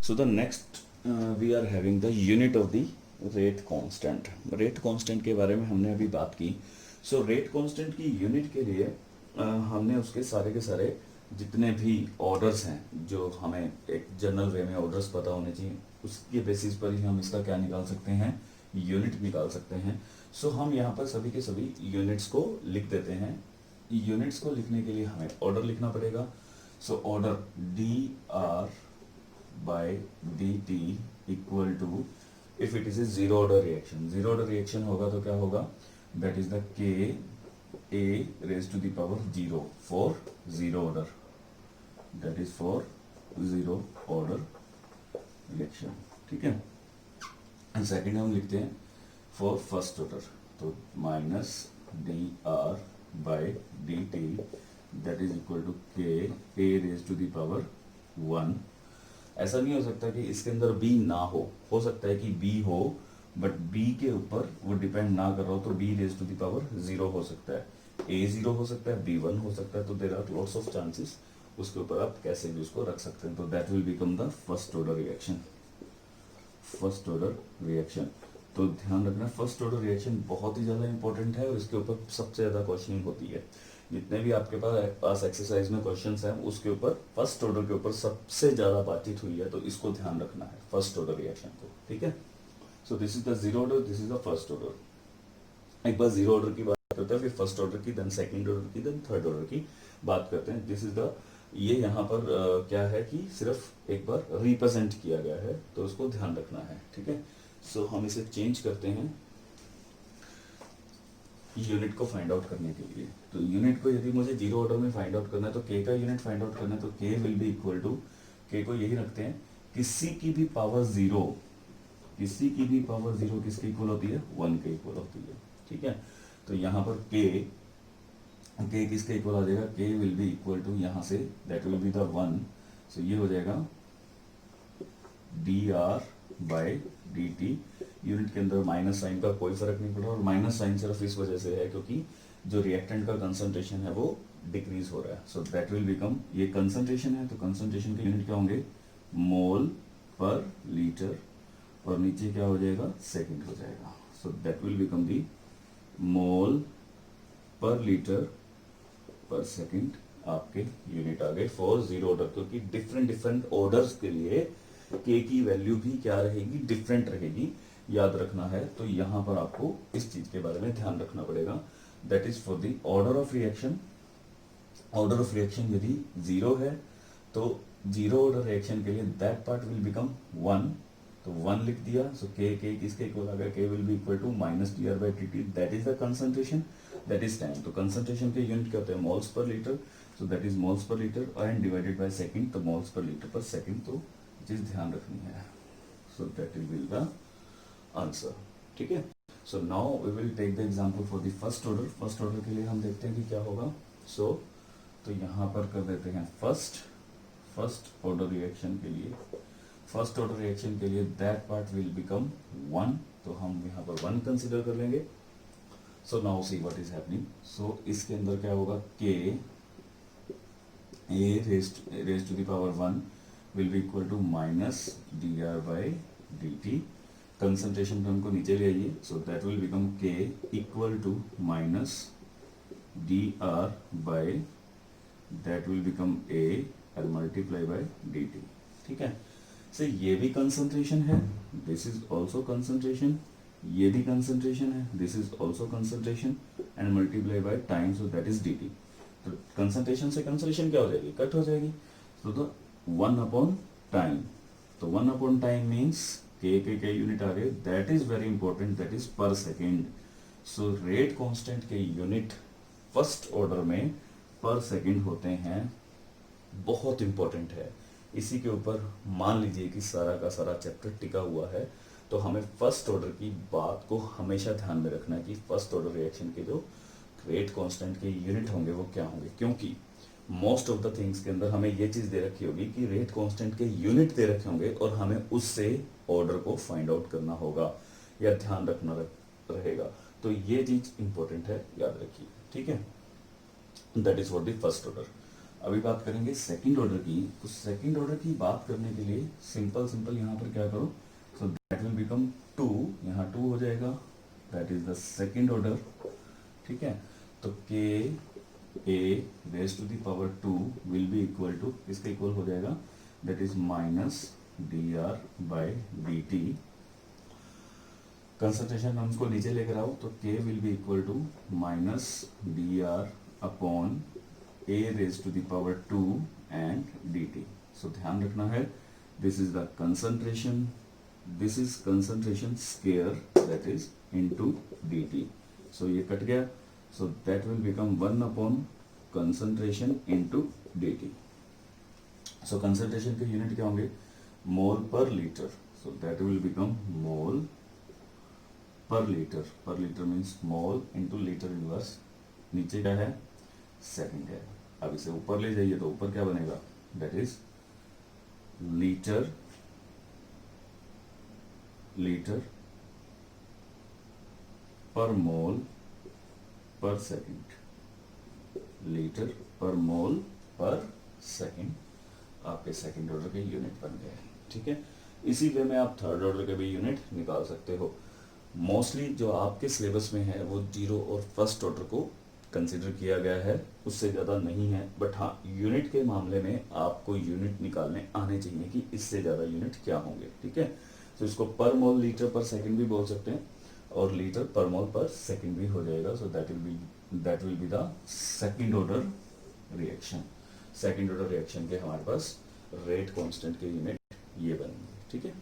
So the next we are having the unit of the rate constant. Rate constant के बारे में हमने अभी बात की. So rate constant की यूनिट के लिए हमने उसके सारे के सारे जितने भी ऑर्डर्स हैं जो हमें एक जनरल वे में ऑर्डर्स पता होने चाहिए उसके बेसिस पर ही हम इसका क्या निकाल सकते हैं, यूनिट निकाल सकते हैं. सो हम यहाँ पर सभी के सभी यूनिट्स को लिख देते हैं. यूनिट्स को लिखने के लिए हमें ऑर्डर लिखना पड़ेगा. So order D R by D T equal to, if it is a zero order reaction, zero order reaction होगा तो क्या होगा, that is the K A raise to the power zero for zero order, that is for zero order reaction. ठीक है. And second हम लिखते हैं for first order, तो minus D R by D T that is equal to K A raise to the power one. ऐसा नहीं हो सकता कि इसके अंदर बी ना हो सकता है कि बी हो बट बी के ऊपर वो डिपेंड ना कर रहा हो, तो B raise to the power zero हो सकता है, ए जीरो हो सकता है, बी वन हो सकता है. तो there are lots of chances, उसके ऊपर आप कैसे भी उसको रख सकते हैं. तो that will become the first order reaction. First order reaction, तो ध्यान रखना फर्स्ट ऑर्डर रिएक्शन बहुत ही ज्यादा इंपॉर्टेंट है और इसके ऊपर सबसे ज्यादा क्वेश्चनिंग होती है. जितने भी आपके पास एक्सरसाइज में क्वेश्चंस हैं उसके ऊपर फर्स्ट ऑर्डर के ऊपर सबसे ज्यादा बातचीत हुई है, तो इसको ध्यान रखना है फर्स्ट ऑर्डर रिएक्शन को. ठीक है. So this is the zero order, this is the first order. एक बार जीरो ऑर्डर की बात करते हैं, फिर फर्स्ट ऑर्डर की, देन सेकंड ऑर्डर की, देन थर्ड ऑर्डर की बात करते हैं. दिस इज द, ये यहाँ पर क्या है कि सिर्फ एक बार रिप्रेजेंट किया गया है, तो उसको ध्यान रखना है. ठीक है. सो हम इसे चेंज करते हैं यूनिट को फाइंड आउट करने के लिए. तो यूनिट को यदि मुझे जीरो ऑर्डर में फाइंड आउट करना है, तो के का यूनिट फाइंड आउट करना है, तो के विल बी इक्वल टू, के को यही रखते हैं, किसी की भी पावर जीरो, किसी की भी पावर जीरो किसके इक्वल होती है, वन के इक्वल होती है. ठीक है. तो यहाँ पर के किसके इक्वल आ जाएगा, के विल बी इक्वल टू, यहाँ से that will be the one. So ये हो जाएगा D R by D T. Unit के अंदर माइनस साइन का कोई फर्क नहीं पड़ रहा, और माइनस साइन सिर्फ इस वजह से है क्योंकि जो रिएक्टेंट का कंसंट्रेशन है वो डिक्रीज हो रहा है. सो दैट विल बिकम, ये कंसंट्रेशन है तो कंसंट्रेशन के यूनिट क्या होंगे, मोल पर लीटर, और नीचे क्या हो जाएगा, सेकंड हो जाएगा. So that will become the mole per litre per second आपके यूनिट आ गए फॉर जीरो ऑर्डर, क्योंकि डिफरेंट डिफरेंट ऑर्डर्स के लिए के की वैल्यू भी क्या रहेगी, डिफरेंट रहेगी, याद रखना है. तो यहां पर आपको इस चीज के बारे में ध्यान रखना पड़ेगा. That is for the order of reaction. Order of reaction यदि जीरो है तो जीरो ऑर्डर रिएक्शन के लिए that part will become one, तो वन लिख दिया. सो के किसके इक्वल आ गया, K will be equal to minus D R by T T, that is the concentration, that is time. तो कंसंट्रेशन के यूनिट क्या होते हैं, moles per litre. So that is moles per litre and divided by second, तो moles per litre per second. तो चीज ध्यान रखनी है. So that will be the answer. ठीक है. So now we will take the example for the first order. First order के लिए हम देखते हैं कि क्या होगा. सो तो यहाँ पर कर देते हैं फर्स्ट ऑर्डर रिएक्शन के लिए, फर्स्ट ऑर्डर रिएक्शन के लिए that part will become one, तो हम यहाँ पर वन कंसिडर कर लेंगे. So now see what is happening. So इसके अंदर क्या होगा, K A raise to the power one will be equal to minus D R by D T. Concentration term को नीचे ले आइए. So that will become K equal to minus D R by that will become A and multiply by D T. ठीक है. सो ये भी concentration है, this is also concentration, ये भी कंसंट्रेशन है, this is also concentration and multiply by time, so that is D T. तो concentration से कंसंट्रेशन क्या हो जाएगी, कट हो जाएगी. तो वन अपॉन टाइम, तो वन अपॉन टाइम मीन्स के यूनिट आ गए, that is very important, that is पर सेकेंड. सो रेट कांस्टेंट के यूनिट फर्स्ट ऑर्डर में पर सेकेंड होते हैं, बहुत इंपॉर्टेंट है. इसी के ऊपर मान लीजिए कि सारा का सारा चैप्टर टिका हुआ है, तो हमें फर्स्ट ऑर्डर की बात को हमेशा ध्यान में रखना है कि फर्स्ट ऑर्डर रिएक्शन के जो रेट कांस्टेंट के यूनिट होंगे वो क्या होंगे, क्योंकि मोस्ट ऑफ द थिंग्स के अंदर हमें ये चीज दे रखी होगी कि रेट कांस्टेंट के यूनिट दे रखे होंगे और हमें उससे ऑर्डर को फाइंड आउट करना होगा या ध्यान रखना रहेगा. तो ये चीज इंपॉर्टेंट है, याद रखिए. ठीक है. That is for the first order. अभी बात करेंगे सेकंड ऑर्डर की। तो सेकंड ऑर्डर की बात करने के लिए सिंपल सिंपल यहाँ पर क्या करो, सो दैट विल बिकम 2, यहाँ 2 हो जाएगा, that is the second order. ठीक है, तो K A raise to the power 2 will be equal to, किसके इक्वल हो जाएगा, that is minus D R by D T. Concentration हम उसको नीचे लेकर आओ, तो k will be equal to minus D R upon a raise to the power 2 and dt। So ध्यान रखना है, this is the concentration, this is concentration square, that is into dt। So ये कट गया, so that will become 1 upon concentration into dt। So concentration के unit क्या होंगे, mole per litre, so that will become mole per litre, per litre means mole into litre inverse, नीचे क्या है, second है। अब इसे ऊपर ले जाइए तो ऊपर क्या बनेगा, दैट इज लीटर, लीटर पर मोल पर सेकंड, लीटर पर मोल पर सेकंड, आपके सेकंड ऑर्डर के यूनिट बन गए। ठीक है, इसी वे में आप थर्ड ऑर्डर के भी यूनिट निकाल सकते हो। मोस्टली जो आपके सिलेबस में है वो जीरो और फर्स्ट ऑर्डर को कंसिडर किया गया है, उससे ज़्यादा नहीं है। बट हाँ, यूनिट के मामले में आपको यूनिट निकालने आने चाहिए कि इससे ज़्यादा यूनिट क्या होंगे। ठीक है, तो इसको पर मोल लीटर पर सेकंड भी बोल सकते हैं और लीटर पर मोल पर सेकंड भी हो जाएगा। So that will be the second order reaction. Second order reaction के हमारे पास रेट कांस्टेंट के यूनिट ये बनेंगे। ठीक है।